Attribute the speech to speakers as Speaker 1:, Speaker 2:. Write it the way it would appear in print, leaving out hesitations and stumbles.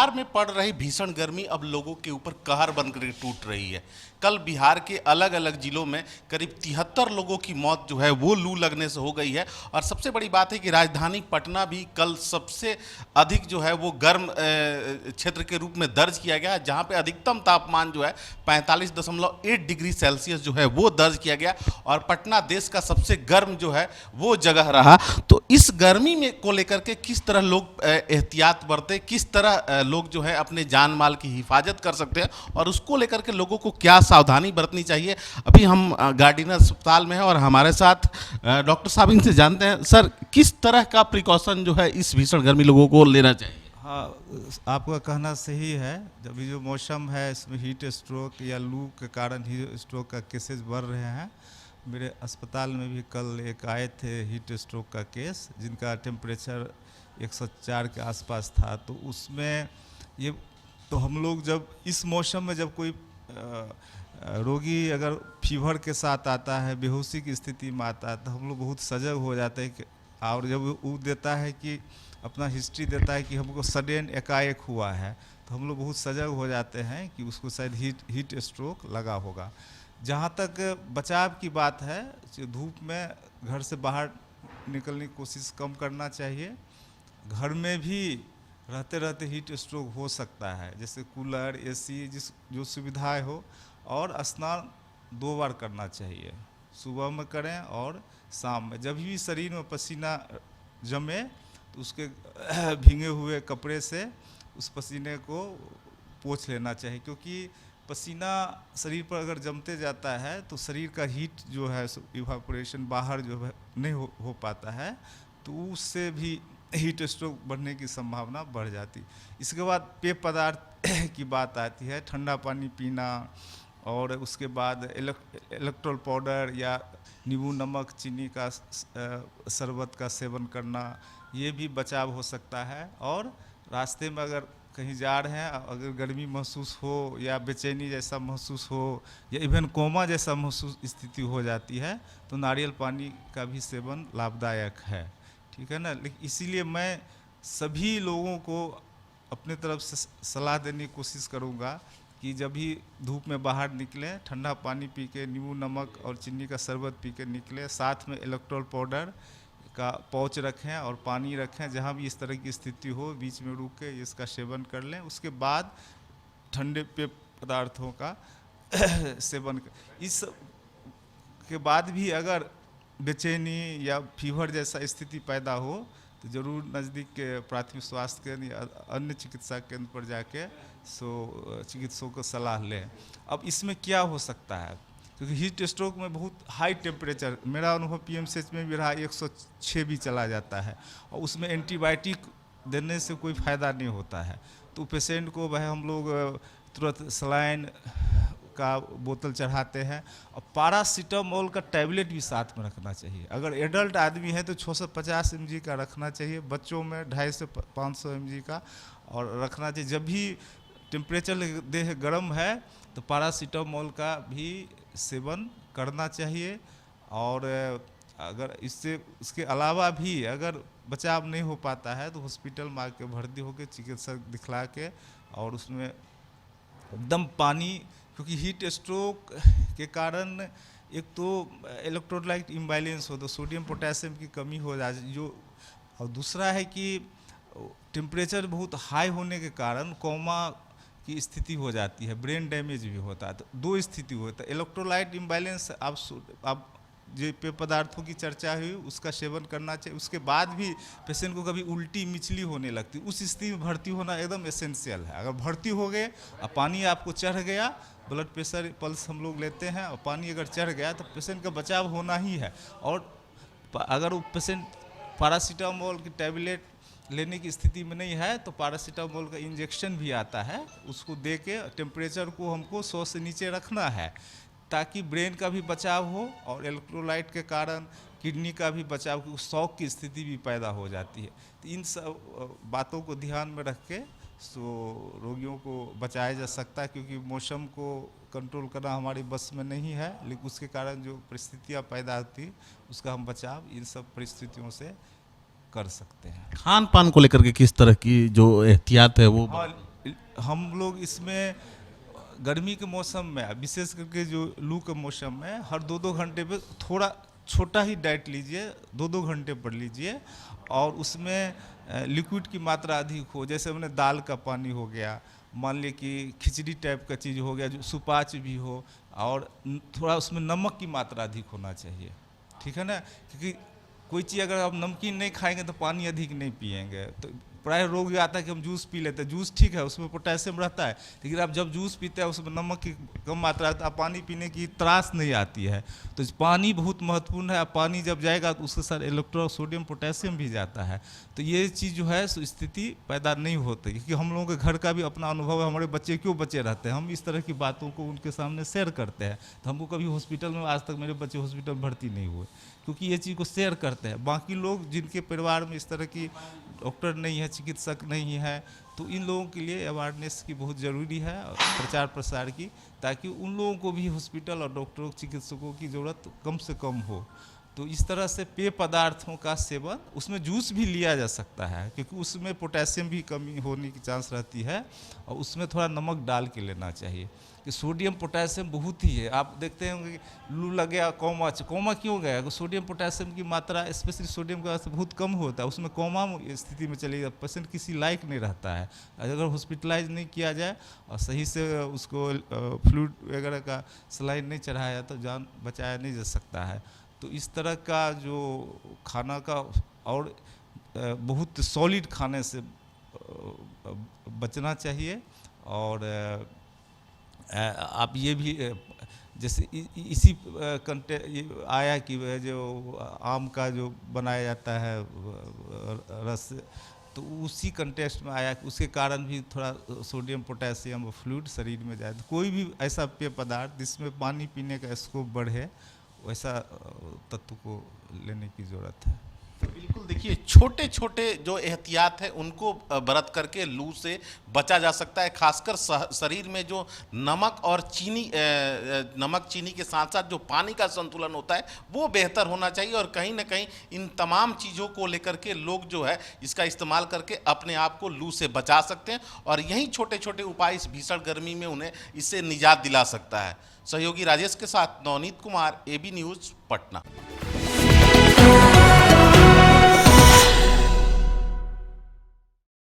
Speaker 1: बिहार में पड़ रही भीषण गर्मी अब लोगों के ऊपर कहर बनकर टूट रही है। कल बिहार के अलग अलग जिलों में करीब 73 लोगों की मौत जो है वो लू लगने से हो गई है। और सबसे बड़ी बात है कि राजधानी पटना भी कल सबसे अधिक जो है वो गर्म क्षेत्र के रूप में दर्ज किया गया, जहां पे अधिकतम तापमान जो है 45.8 डिग्री सेल्सियस जो है वो दर्ज किया गया। और पटना देश का सबसे गर्म जो है वो जगह रहा। तो इस गर्मी में को लेकर के किस तरह लोग एहतियात बरते, किस तरह लोग जो है अपने जान माल की हिफाजत कर सकते हैं और उसको लेकर के लोगों को क्या सावधानी बरतनी चाहिए। अभी हम गार्डिनर अस्पताल में हैं और हमारे साथ डॉक्टर साहब, इनसे जानते हैं सर किस तरह का प्रिकॉशन जो है इस भीषण गर्मी लोगों को लेना चाहिए।
Speaker 2: हाँ, आपका कहना सही है। जब ये जो मौसम है इसमें हीट स्ट्रोक या लू के कारण हीट स्ट्रोक का केसेस बढ़ रहे हैं। मेरे अस्पताल में भी कल एक आए थे हीट स्ट्रोक का केस, जिनका टेम्परेचर 104 के आसपास था। तो उसमें ये तो हम लोग जब इस मौसम में जब कोई रोगी अगर फीवर के साथ आता है, बेहोशी की स्थिति में आता है, तो हम लोग बहुत सजग हो जाते हैं। और जब वो देता है कि अपना हिस्ट्री देता है कि हमको सडन एकाएक हुआ है, तो हम लोग बहुत सजग हो जाते हैं कि उसको शायद हीट स्ट्रोक लगा होगा। जहाँ तक बचाव की बात है, धूप में घर से बाहर निकलने की कोशिश कम करना चाहिए। घर में भी रहते रहते हीट स्ट्रोक हो सकता है, जैसे कूलर, एसी, जो सुविधाएं हो। और स्नान 2 बार करना चाहिए, सुबह में करें और शाम में। जब भी शरीर में पसीना जमे तो उसके भीगे हुए कपड़े से उस पसीने को पोंछ लेना चाहिए, क्योंकि पसीना शरीर पर अगर जमते जाता है तो शरीर का हीट जो है इवापोरेशन बाहर जो है नहीं हो पाता है, तो उससे भी हीट स्ट्रोक बढ़ने की संभावना बढ़ जाती। इसके बाद पेय पदार्थ की बात आती है। ठंडा पानी पीना और उसके बाद इलेक्ट्रोल पाउडर या नींबू नमक चीनी का शरबत का सेवन करना, ये भी बचाव हो सकता है। और रास्ते में अगर कहीं जा रहे हैं, अगर गर्मी महसूस हो या बेचैनी जैसा महसूस हो या इवन कोमा जैसा महसूस स्थिति हो जाती है, तो नारियल पानी का भी सेवन लाभदायक है। ठीक है ना। लेकिन इसीलिए मैं सभी लोगों को अपने तरफ से सलाह देने की कोशिश करूँगा कि जब भी धूप में बाहर निकलें, ठंडा पानी पी के, नींबू नमक और चीनी का शरबत पी के निकलें। साथ में इलेक्ट्रोल पाउडर का पाउच रखें और पानी रखें। जहाँ भी इस तरह की स्थिति हो, बीच में रुक के इसका सेवन कर लें। उसके बाद ठंडे पेय पदार्थों का सेवन इस के बाद भी अगर बेचैनी या फीवर जैसा स्थिति पैदा हो, तो ज़रूर नज़दीक के प्राथमिक स्वास्थ्य केंद्र या अन्य चिकित्सा केंद्र पर जाके चिकित्सकों को सलाह लें। अब इसमें क्या हो सकता है, क्योंकि हीट स्ट्रोक में बहुत हाई टेम्परेचर, मेरा अनुभव पीएमसीएच में भी रहा, 106 भी चला जाता है। और उसमें एंटीबायोटिक देने से कोई फ़ायदा नहीं होता है। तो पेशेंट को वह हम लोग तुरंत सलाइन का बोतल चढ़ाते हैं। और पैरासीटामोल का टैबलेट भी साथ में रखना चाहिए। अगर एडल्ट आदमी है तो 650 mg का रखना चाहिए, बच्चों में 250 से 500 mg का और रखना चाहिए। जब भी टेम्परेचर देह गर्म है तो पैरासीटामोल का भी सेवन करना चाहिए। और अगर इसके अलावा भी अगर बचाव नहीं हो पाता है तो हॉस्पिटल में आके भर्ती होकर चिकित्सक दिखला के और उसमें एकदम पानी, क्योंकि हीट स्ट्रोक के कारण एक तो इलेक्ट्रोलाइट इम्बैलेंस हो, तो सोडियम पोटेशियम की कमी हो जाती जो, और दूसरा है कि टेम्परेचर बहुत हाई होने के कारण कोमा की स्थिति हो जाती है, ब्रेन डैमेज भी होता है। तो 2 स्थिति होता है। इलेक्ट्रोलाइट इम्बैलेंस आप जो पेय पदार्थों की चर्चा हुई उसका सेवन करना चाहिए। उसके बाद भी पेशेंट को कभी उल्टी मिचली होने लगती, उस स्थिति में भर्ती होना एकदम एसेंशियल है। अगर भर्ती हो गए और पानी आपको चढ़ गया, ब्लड प्रेशर पल्स हम लोग लेते हैं, और पानी अगर चढ़ गया तो पेशेंट का बचाव होना ही है। और अगर वो पेशेंट पैरासीटामोल की टैबलेट लेने की स्थिति में नहीं है तो पैरासीटामोल का इंजेक्शन भी आता है, उसको दे के टेम्परेचर को हमको 100 से नीचे रखना है, ताकि ब्रेन का भी बचाव हो और इलेक्ट्रोलाइट के कारण किडनी का भी बचाव, क्योंकि शॉक की स्थिति भी पैदा हो जाती है। तो इन सब बातों को ध्यान में रख के रोगियों को बचाया जा सकता है, क्योंकि मौसम को कंट्रोल करना हमारी बस में नहीं है, लेकिन उसके कारण जो परिस्थितियाँ पैदा होती उसका हम बचाव इन सब परिस्थितियों से कर सकते हैं।
Speaker 1: खान पान को लेकर के किस तरह की जो एहतियात है वो?
Speaker 2: हम लोग इसमें गर्मी के मौसम में विशेष करके जो लू के मौसम में हर 2-2 घंटे पे थोड़ा छोटा ही डाइट लीजिए, 2-2 घंटे पर लीजिए, और उसमें लिक्विड की मात्रा अधिक हो। जैसे हमने दाल का पानी हो गया, मान लीजिए कि खिचड़ी टाइप का चीज़ हो गया जो सुपाच्य भी हो, और थोड़ा उसमें नमक की मात्रा अधिक होना चाहिए, ठीक है ना। क्योंकि कोई चीज़ अगर आप नमकीन नहीं खाएंगे तो पानी अधिक नहीं पिएंगे, तो प्राय रोग ये आता है कि हम जूस पी लेते हैं। जूस ठीक है, उसमें पोटेशियम रहता है, लेकिन आप जब जूस पीते हैं उसमें नमक की कम मात्रा है तो आप पानी पीने की त्रास नहीं आती है। तो पानी बहुत महत्वपूर्ण है। पानी जब जाएगा तो उसके साथ इलेक्ट्रॉन, सोडियम, पोटेशियम भी जाता है। तो ये चीज़ जो है सो स्थिति पैदा नहीं होती, क्योंकि हम लोगों के घर का भी अपना अनुभव है। हमारे बच्चे क्यों बचे रहते हैं, हम इस तरह की बातों को उनके सामने शेयर करते हैं। तो हमको कभी हॉस्पिटल में, आज तक मेरे बच्चे हॉस्पिटल भर्ती नहीं हुए, क्योंकि ये चीज़ को शेयर करते हैं। बाकी लोग जिनके परिवार में इस तरह की डॉक्टर नहीं है, चिकित्सक नहीं है, तो इन लोगों के लिए अवेयरनेस की बहुत ज़रूरी है, प्रचार प्रसार की, ताकि उन लोगों को भी हॉस्पिटल और डॉक्टरों, चिकित्सकों की ज़रूरत कम से कम हो। तो इस तरह से पेय पदार्थों का सेवन, उसमें जूस भी लिया जा सकता है, क्योंकि उसमें पोटेशियम भी कमी होने की चांस रहती है, और उसमें थोड़ा नमक डाल के लेना चाहिए। कि सोडियम पोटेशियम बहुत ही है। आप देखते होंगे लू लग गया, कोमा क्यों गया, सोडियम पोटेशियम की मात्रा, स्पेशली सोडियम का बहुत कम होता है, उसमें कोमा स्थिति में चलेगा, पेशेंट किसी लायक नहीं रहता है। अगर हॉस्पिटलाइज नहीं किया जाए और सही से उसको फ्लूइड वगैरह का सलाइन नहीं चढ़ाया तो जान बचाया नहीं जा सकता है। तो इस तरह का जो खाना का, और बहुत सॉलिड खाने से बचना चाहिए। और आप ये भी, जैसे इसी ये आया कि जो आम का जो बनाया जाता है रस, तो उसी कंटेक्स्ट में आया कि उसके कारण भी थोड़ा सोडियम, पोटेशियम और फ्लूइड शरीर में जाए। तो कोई भी ऐसा पेय पदार्थ जिसमें पानी पीने का स्कोप बढ़े, वैसा तत्व को लेने की ज़रूरत है।
Speaker 1: बिल्कुल, देखिए छोटे छोटे जो एहतियात है उनको बरत करके लू से बचा जा सकता है। खासकर शरीर में जो नमक और चीनी, नमक चीनी के साथ साथ जो पानी का संतुलन होता है वो बेहतर होना चाहिए। और कहीं ना कहीं इन तमाम चीज़ों को लेकर के लोग जो है इसका इस्तेमाल करके अपने आप को लू से बचा सकते हैं, और यही छोटे छोटे उपाय इस भीषण गर्मी में उन्हें इससे निजात दिला सकता है। सहयोगी राजेश के साथ नवनीत कुमार, AB न्यूज़, पटना।